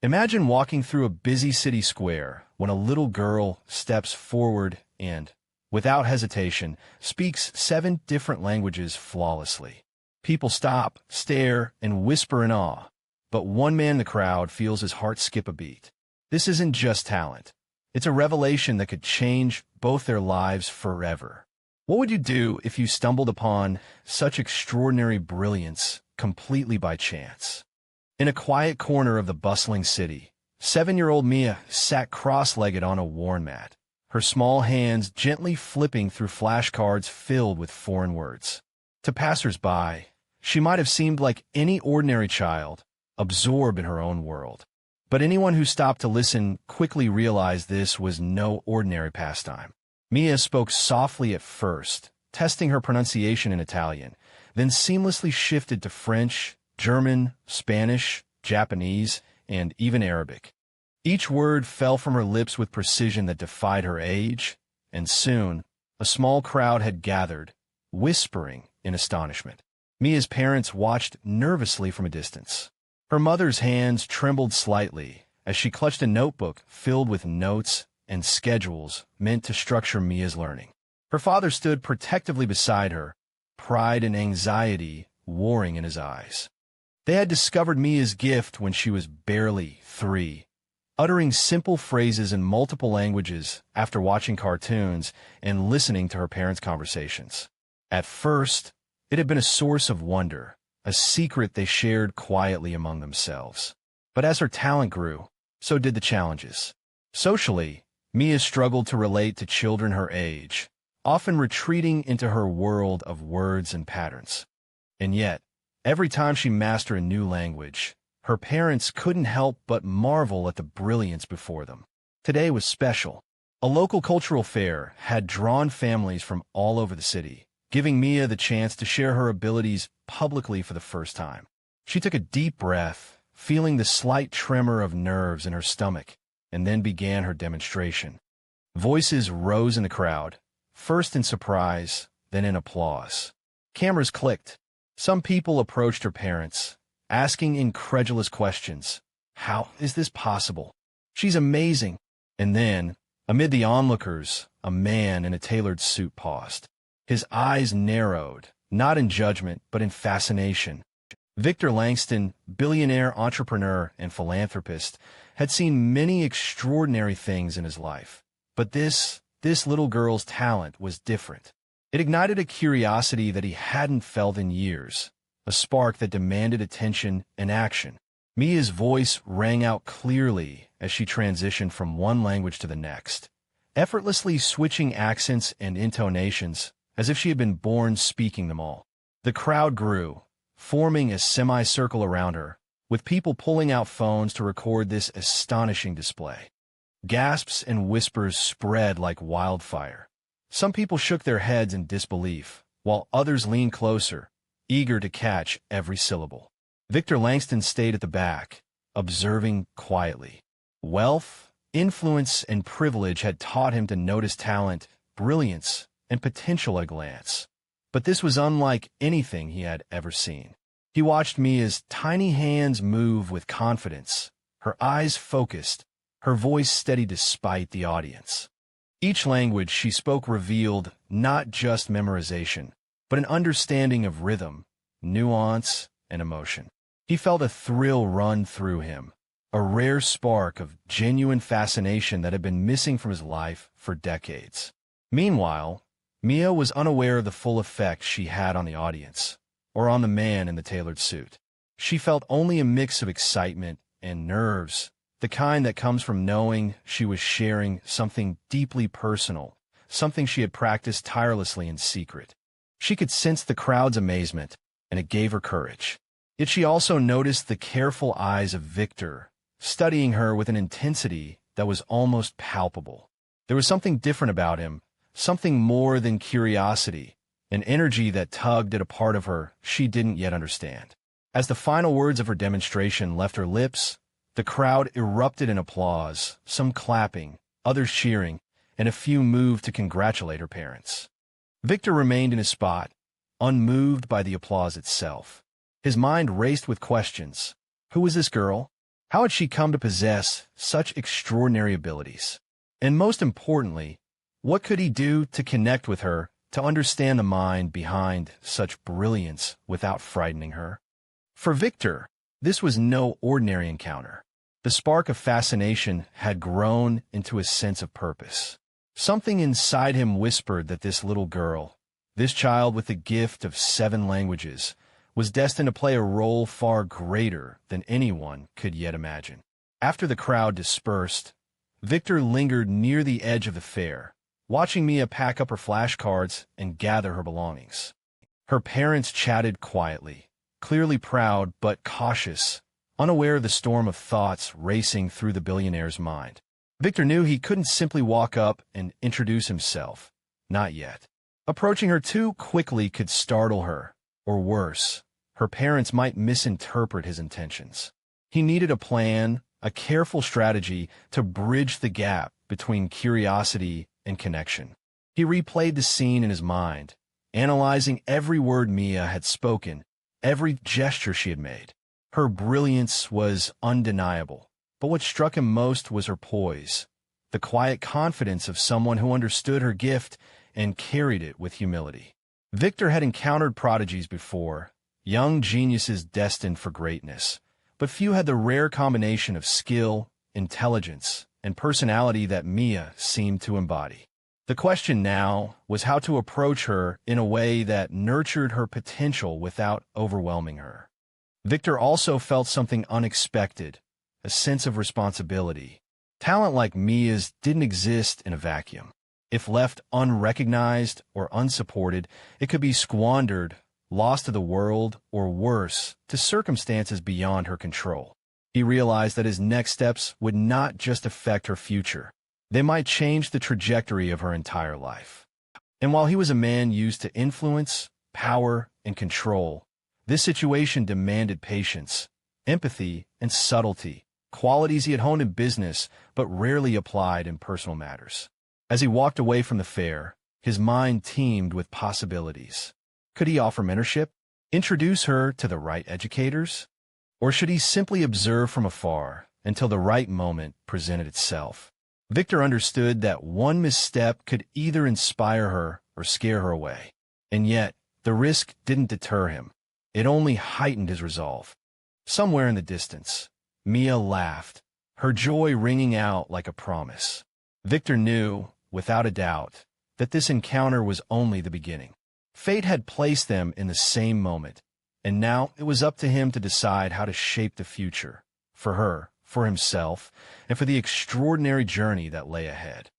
Imagine walking through a busy city square when a little girl steps forward and, without hesitation, speaks 7 different languages flawlessly. People stop, stare, and whisper in awe, but one man in the crowd feels his heart skip a beat. This isn't just talent. It's a revelation that could change both their lives forever. What would you do if you stumbled upon such extraordinary brilliance completely by chance? In a quiet corner of the bustling city, 7-year-old Mia sat cross-legged on a worn mat, her small hands gently flipping through flashcards filled with foreign words. To passers-by, she might have seemed like any ordinary child, absorbed in her own world. But anyone who stopped to listen quickly realized this was no ordinary pastime. Mia spoke softly at first, testing her pronunciation in Italian, then seamlessly shifted to French, German, Spanish, Japanese, and even Arabic. Each word fell from her lips with precision that defied her age, and soon, a small crowd had gathered, whispering in astonishment. Mia's parents watched nervously from a distance. Her mother's hands trembled slightly as she clutched a notebook filled with notes and schedules meant to structure Mia's learning. Her father stood protectively beside her, pride and anxiety warring in his eyes. They had discovered Mia's gift when she was barely 3, uttering simple phrases in multiple languages after watching cartoons and listening to her parents' conversations. At first, it had been a source of wonder, a secret they shared quietly among themselves. But as her talent grew, so did the challenges. Socially, Mia struggled to relate to children her age, often retreating into her world of words and patterns. And yet, every time she mastered a new language, her parents couldn't help but marvel at the brilliance before them. Today was special. A local cultural fair had drawn families from all over the city, giving Mia the chance to share her abilities publicly for the first time. She took a deep breath, feeling the slight tremor of nerves in her stomach, and then began her demonstration. Voices rose in the crowd, first in surprise, then in applause. Cameras clicked. Some people approached her parents, asking incredulous questions. How is this possible? She's amazing. And then, amid the onlookers, a man in a tailored suit paused. His eyes narrowed, not in judgment, but in fascination. Victor Langston, billionaire entrepreneur and philanthropist, had seen many extraordinary things in his life. But this little girl's talent was different. It ignited a curiosity that he hadn't felt in years, a spark that demanded attention and action. Mia's voice rang out clearly as she transitioned from one language to the next, effortlessly switching accents and intonations as if she had been born speaking them all. The crowd grew, forming a semicircle around her, with people pulling out phones to record this astonishing display. Gasps and whispers spread like wildfire. Some people shook their heads in disbelief, while others leaned closer, eager to catch every syllable. Victor Langston stayed at the back, observing quietly. Wealth, influence, and privilege had taught him to notice talent, brilliance, and potential at a glance. But this was unlike anything he had ever seen. He watched Mia's tiny hands move with confidence, her eyes focused, her voice steady despite the audience. Each language she spoke revealed not just memorization, but an understanding of rhythm, nuance, and emotion. He felt a thrill run through him, a rare spark of genuine fascination that had been missing from his life for decades. Meanwhile, Mia was unaware of the full effect she had on the audience, or on the man in the tailored suit. She felt only a mix of excitement and nerves, the kind that comes from knowing she was sharing something deeply personal, something she had practiced tirelessly in secret. She could sense the crowd's amazement, and it gave her courage. Yet she also noticed the careful eyes of Victor, studying her with an intensity that was almost palpable. There was something different about him, something more than curiosity, an energy that tugged at a part of her she didn't yet understand. As the final words of her demonstration left her lips, the crowd erupted in applause, some clapping, others cheering, and a few moved to congratulate her parents. Victor remained in his spot, unmoved by the applause itself. His mind raced with questions. Who was this girl? How had she come to possess such extraordinary abilities? And most importantly, what could he do to connect with her, to understand the mind behind such brilliance without frightening her? For Victor, this was no ordinary encounter. The spark of fascination had grown into a sense of purpose. Something inside him whispered that this little girl, this child with the gift of 7 languages, was destined to play a role far greater than anyone could yet imagine. After the crowd dispersed, Victor lingered near the edge of the fair, watching Mia pack up her flashcards and gather her belongings. Her parents chatted quietly, clearly proud but cautious, unaware of the storm of thoughts racing through the billionaire's mind. Victor knew he couldn't simply walk up and introduce himself. Not yet. Approaching her too quickly could startle her, or worse, her parents might misinterpret his intentions. He needed a plan, a careful strategy to bridge the gap between curiosity and connection. He replayed the scene in his mind, analyzing every word Mia had spoken, every gesture she had made. Her brilliance was undeniable, but what struck him most was her poise, the quiet confidence of someone who understood her gift and carried it with humility. Victor had encountered prodigies before, young geniuses destined for greatness, but few had the rare combination of skill, intelligence, and personality that Mia seemed to embody. The question now was how to approach her in a way that nurtured her potential without overwhelming her. Victor also felt something unexpected, a sense of responsibility. Talent like Mia's didn't exist in a vacuum. If left unrecognized or unsupported, it could be squandered, lost to the world, or worse, to circumstances beyond her control. He realized that his next steps would not just affect her future. They might change the trajectory of her entire life. And while he was a man used to influence, power, and control, this situation demanded patience, empathy, and subtlety, qualities he had honed in business but rarely applied in personal matters. As he walked away from the fair, his mind teemed with possibilities. Could he offer mentorship, introduce her to the right educators? Or should he simply observe from afar until the right moment presented itself? Victor understood that one misstep could either inspire her or scare her away. And yet, the risk didn't deter him. It only heightened his resolve. Somewhere in the distance, Mia laughed, her joy ringing out like a promise. Victor knew, without a doubt, that this encounter was only the beginning. Fate had placed them in the same moment, and now it was up to him to decide how to shape the future, for her, for himself, and for the extraordinary journey that lay ahead.